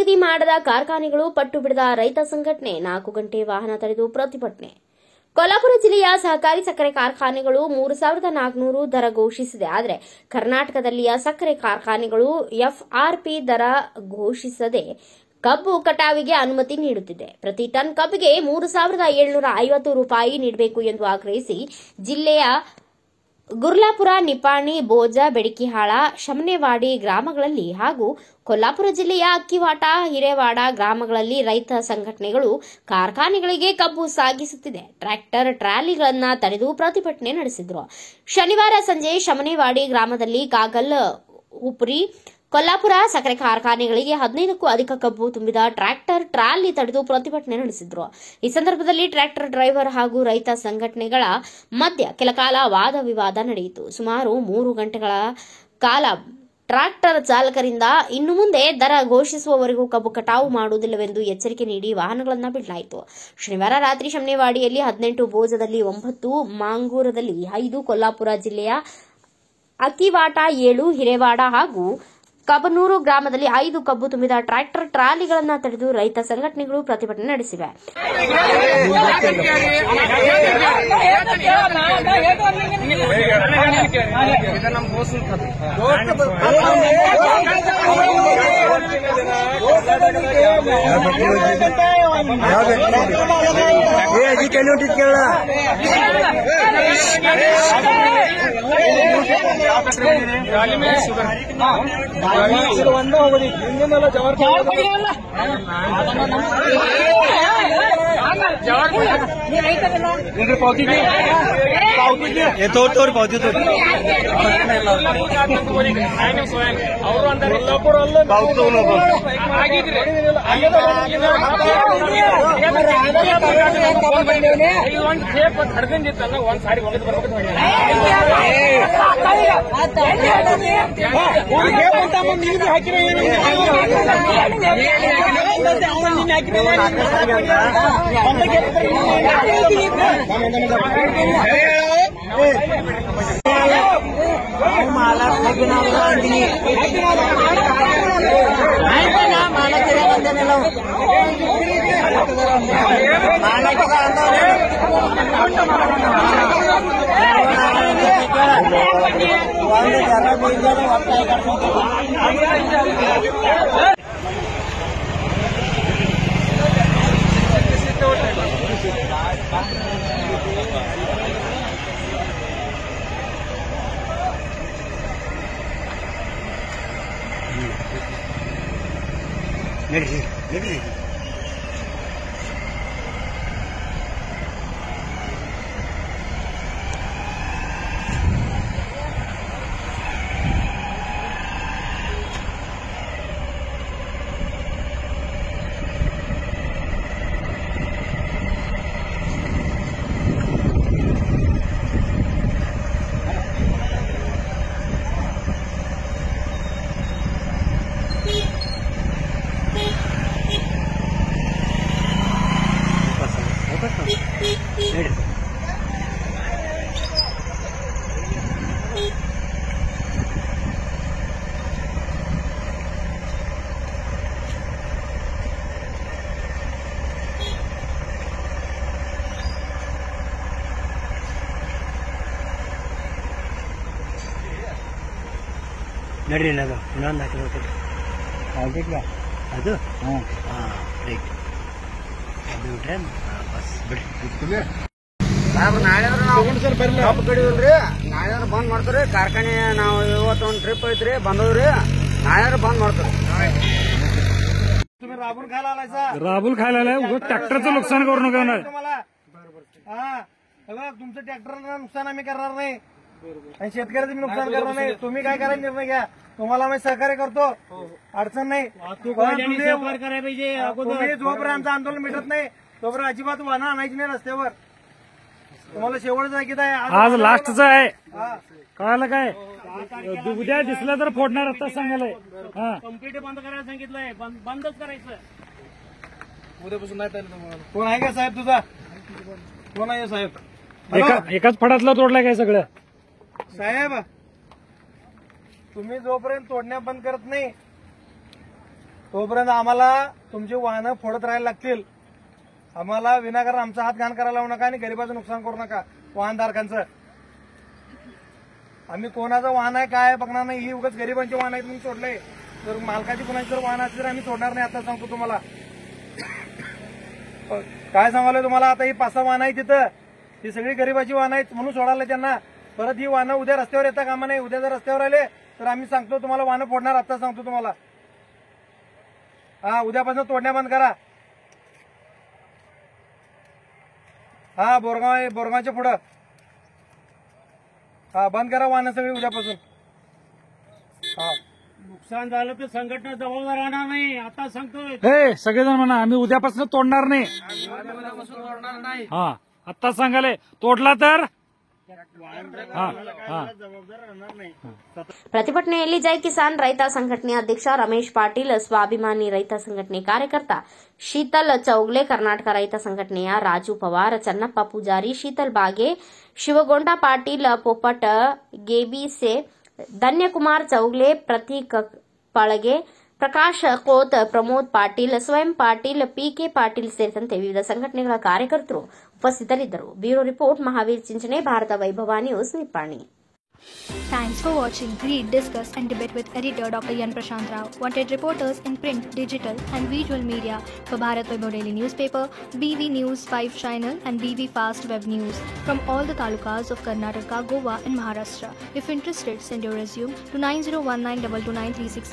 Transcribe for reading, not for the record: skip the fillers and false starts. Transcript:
ನಿಗದಿ ಮಾಡದ ಕಾರ್ಖಾನೆಗಳು ಪಟ್ಟು ಬಿಡದ ರೈತ ಸಂಘಟನೆ 4 ಗಂಟೆ ವಾಹನ ತಡೆದು ಪ್ರತಿಭಟನೆ. ಕೊಲ್ಲಾಪುರ ಜಿಲ್ಲೆಯ ಸಹಕಾರಿ ಸಕ್ಕರೆ ಕಾರ್ಖಾನೆಗಳು 3400 ದರ ಘೋಷಿಸಿದೆ. ಆದರೆ ಕರ್ನಾಟಕದಲ್ಲಿಯ ಸಕ್ಕರೆ ಕಾರ್ಖಾನೆಗಳು ಎಫ್ಆರ್ಪಿ ದರ ಘೋಷಿಸದೆ ಕಬ್ಬು ಕಟಾವಿಗೆ ಅನುಮತಿ ನೀಡುತ್ತಿದೆ. ಪ್ರತಿ ಟನ್ ಕಬ್ಬಿಗೆ 3750 ರೂಪಾಯಿ ನೀಡಬೇಕು ಎಂದು ಆಗ್ರಹಿಸಿ ಜಿಲ್ಲೆಯ ಗುರ್ಲಾಪುರ, ನಿಪಾಣಿ, ಬೋಜ, ಬೆಡಕಿಹಾಳ, ಶಮನೇವಾಡಿ ಗ್ರಾಮಗಳಲ್ಲಿ ಹಾಗೂ ಕೊಲ್ಲಾಪುರ ಜಿಲ್ಲೆಯ ಅಕ್ಕಿವಾಟ, ಹಿರೇವಾಡ ಗ್ರಾಮಗಳಲ್ಲಿ ರೈತ ಸಂಘಟನೆಗಳು ಕಾರ್ಖಾನೆಗಳಿಗೆ ಕಬ್ಬು ಸಾಗಿಸುತ್ತಿದೆ. ಟ್ರ್ಯಾಕ್ಟರ್ ಟ್ರಾಲಿಗಳನ್ನು ತಡೆದು ಪ್ರತಿಭಟನೆ ನಡೆಸಿದರು. ಶನಿವಾರ ಸಂಜೆ ಶಮನೇವಾಡಿ ಗ್ರಾಮದಲ್ಲಿ ಕಾಗಲ್, ಹುಪ್ರಿ, ಕೊಲ್ಲಾಪುರ ಸಕ್ಕರೆ ಕಾರ್ಖಾನೆಗಳಿಗೆ 15ಕ್ಕೂ ಅಧಿಕ ಕಬ್ಬು ತುಂಬಿದ ಟ್ರ್ಯಾಕ್ಟರ್ ಟ್ರಾಲಿ ತಡೆದು ಪ್ರತಿಭಟನೆ ನಡೆಸಿದರು. ಈ ಸಂದರ್ಭದಲ್ಲಿ ಟ್ರ್ಯಾಕ್ಟರ್ ಡ್ರೈವರ್ ಹಾಗೂ ರೈತ ಸಂಘಟನೆಗಳ ಮಧ್ಯ ಕೆಲಕಾಲ ವಾದ ವಿವಾದ ನಡೆಯಿತು. ಸುಮಾರು 3 ಗಂಟೆಗಳ ಕಾಲ ಟ್ರ್ಯಾಕ್ಟರ್ ಚಾಲಕರಿಂದ ಇನ್ನು ಮುಂದೆ ದರ ಘೋಷಿಸುವವರೆಗೂ ಕಬ್ಬು ಕಟಾವು ಮಾಡುವುದಿಲ್ಲವೆಂದು ಎಚ್ಚರಿಕೆ ನೀಡಿ ವಾಹನಗಳನ್ನು ಬಿಡಲಾಯಿತು. ಶನಿವಾರ ರಾತ್ರಿ ಶಮನೇವಾಡಿಯಲ್ಲಿ 18, ಬೋಜದಲ್ಲಿ 9, ಮಾಂಗೂರದಲ್ಲಿ 5, ಕೊಲ್ಲಾಪುರ ಜಿಲ್ಲೆಯ ಅಕ್ಕಿವಾಟ 7, ಹಿರೇವಾಡ ಹಾಗೂ ಕಬನೂರು ಗ್ರಾಮದಲ್ಲಿ 5 ಕಬ್ಬು ತುಂಬಿದ ಟ್ರ್ಯಾಕ್ಟರ್ ಟ್ರಾಲಿಗಳನ್ನು ತಡೆದು ರೈತ ಸಂಘಟನೆಗಳು ಪ್ರತಿಭಟನೆ ನಡೆಸಿವೆ. ನಡ್ರಿ ಅದು ಇನ್ನೊಂದು ಹಾಕಿರ್ಬೇಕು ಅದು ರೈಟ್ ಅದು ಬಿಟ್ರೆ ಬಸ್ ಬಿಡ್ರಿ. ನಾಳೆ ಕಬ್ಬು ಕಡಿವಲ್ರಿ, ನಾಳೆ ಬಂದ್ ಮಾಡ್ತಾರೆ ಕಾರ್ಖಾನೆ. ನಾವು ಇವತ್ತು ಒಂದು ಟ್ರಿಪ್ ಐತ್ರಿ, ಬಂದವ್ರಿ, ನಾಳೆ ಬಂದ್ ಮಾಡ್ತಾರೆ. राबुल खायला ट्रॅक्टरचं नुकसान करू नका. तुम्हाला तुमचं ट्रॅक्टरला नुकसान आम्ही करणार नाही आणि शेतकऱ्याचं नुकसान करणार नाही. तुम्ही काय करायचा निर्णय घ्या, तुम्हाला आम्ही सहकार्य करतो, अडचण नाही. तुम्ही जोपर्यंत आमचं आंदोलन मिटत नाही तोपर्यंत अजिबात वाहनं आणायची नाही रस्त्यावर. तुम्हाला शेवटचं ऐकत आहे, आज लास्टचं आहे. कळालं काय? उद्या दिसलं तर फोडणार आता सांगायलाय. कम्प्लीट बंद करायला सांगितलंय, बंदच करायचं. उद्यापासून नाही चालेल तुम्हाला. कोण आहे का साहेब तुझा? कोण आहे साहेब? एकाच फडातला तोडलाय काय सगळं? साहेब तुम्ही जोपर्यंत तोडण्या बंद करत नाही तोपर्यंत आम्हाला तुमची वाहनं फोडत राहायला लागतील. आम्हाला विनाकारण आमचा हात घाण करायला लावू नका आणि गरिबाचं नुकसान करू नका वाहनधारकांचं. आम्ही कोणाचं वाहन आहे काय बघणार नाही. ही उगाच गरिबांची वाहन आहेत म्हणून सोडले. जर मालकाची कुणाची जर वाहन असतील तर आम्ही सोडणार नाही. आता सांगतो तुम्हाला. काय सांगायला तुम्हाला, आता ही 5-6 वाहन आहे तिथं, ही सगळी गरिबाची वाहन आहेत म्हणून सोडायला त्यांना. परत ही वाहनं उद्या रस्त्यावर येता कामा नाही. उद्या जर रस्त्यावर आले तर आम्ही सांगतो तुम्हाला वाहनं फोडणार. आता सांगतो तुम्हाला. हा, उद्यापासून तोडण्या बंद करा. हा, बोरगावच्या पुढं हा बंद करा वाहनं सगळी उद्यापासून. हा, नुकसान झालं तर संघटना जबाबदार राहणार नाही. आता सांगतोय हे सगळेजण म्हणा आम्ही उद्यापासून तोडणार नाही. हा, आता सांगाले तोडला तर ಪ್ರತಿಭಟನೆಯಲ್ಲಿ ಜೈ ಕಿಸಾನ್ ರೈತ ಸಂಘಟನೆ ಅಧ್ಯಕ್ಷ ರಮೇಶ್ ಪಾಟೀಲ್, ಸ್ವಾಭಿಮಾನಿ ರೈತ ಸಂಘಟನೆ ಕಾರ್ಯಕರ್ತ ಶೀತಲ್ ಚೌಗ್ಲೆ, ಕರ್ನಾಟಕ ರೈತ ಸಂಘಟನೆಯ ರಾಜು ಪವಾರ್, ಚನ್ನಪ್ಪ ಪೂಜಾರಿ, ಶೀತಲ್ ಬಾಗೆ, ಶಿವಗೊಂಡ ಪಾಟೀಲ್, ಪೊಪ್ಪಟ್ ಗೇಬಿಸೆ, ಧನ್ಯಕುಮಾರ್ ಚೌಗ್ಲೆ, ಪ್ರತೀಕ್ ಪಳಗೆ, ಪ್ರಕಾಶ್ ಕೋತ್, ಪ್ರಮೋದ್ ಪಾಟೀಲ್, ಸ್ವಯಂ ಪಾಟೀಲ್, ಪಿಕೆ ಪಾಟೀಲ್ ಸೇರಿದಂತೆ ವಿವಿಧ ಸಂಘಟನೆಗಳ ಕಾರ್ಯಕರ್ತರು ಉಪಸ್ಥಿತರಿದ್ದರು. ಬ್ಯೂರೋ ರಿಪೋರ್ಟ್ ಮಹಾವೀರ್ ಚಿಂಚನೆ, ಭಾರತ ವೈಭವ news, Nippani. Thanks for watching Read, Discuss and Debate with editor Dr. Yan Prashant Rao. Wanted reporters in print, digital and visual media for Bharat Vaibhav Daily Newspaper, BV News 5 Channel and BV Fast Web News from all the talukas of Karnataka, Goa and Maharashtra. If interested, send your resume to 9019229366.